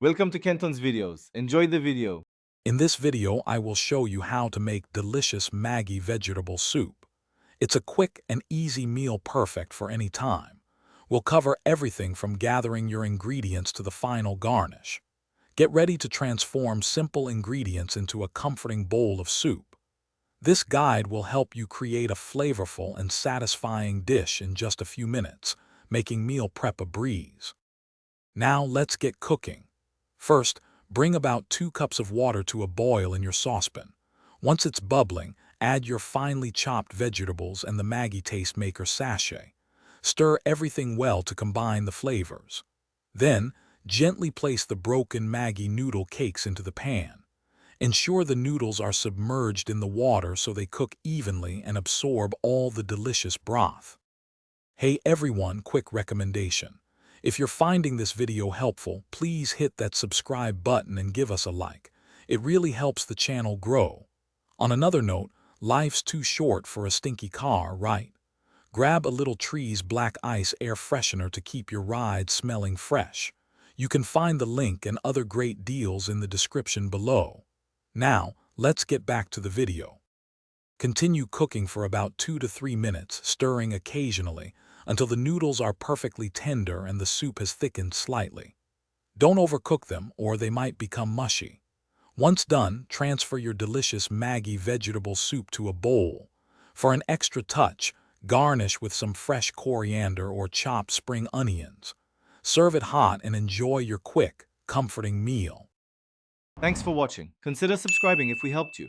Welcome to Kenton's videos. Enjoy the video. In this video, I will show you how to make delicious Maggi vegetable soup. It's a quick and easy meal perfect for any time. We'll cover everything from gathering your ingredients to the final garnish. Get ready to transform simple ingredients into a comforting bowl of soup. This guide will help you create a flavorful and satisfying dish in just a few minutes, making meal prep a breeze. Now let's get cooking. First, bring about 2 cups of water to a boil in your saucepan. Once it's bubbling, add your finely chopped vegetables and the Maggi Taste Maker sachet. Stir everything well to combine the flavors. Then, gently place the broken Maggi noodle cakes into the pan. Ensure the noodles are submerged in the water so they cook evenly and absorb all the delicious broth. Hey everyone, quick recommendation. If you're finding this video helpful, please hit that subscribe button and give us a like. It really helps the channel grow. On another note, life's too short for a stinky car, right? Grab a little Tree's Black Ice air freshener to keep your ride smelling fresh. You can find the link and other great deals in the description below. Now, let's get back to the video. Continue cooking for about 2 to 3 minutes, stirring occasionally, until the noodles are perfectly tender and the soup has thickened slightly. Don't overcook them or they might become mushy. Once done, transfer your delicious Maggi vegetable soup to a bowl. For an extra touch, garnish with some fresh coriander or chopped spring onions. Serve it hot and enjoy your quick, comforting meal. Thanks for watching. Consider subscribing if we helped you.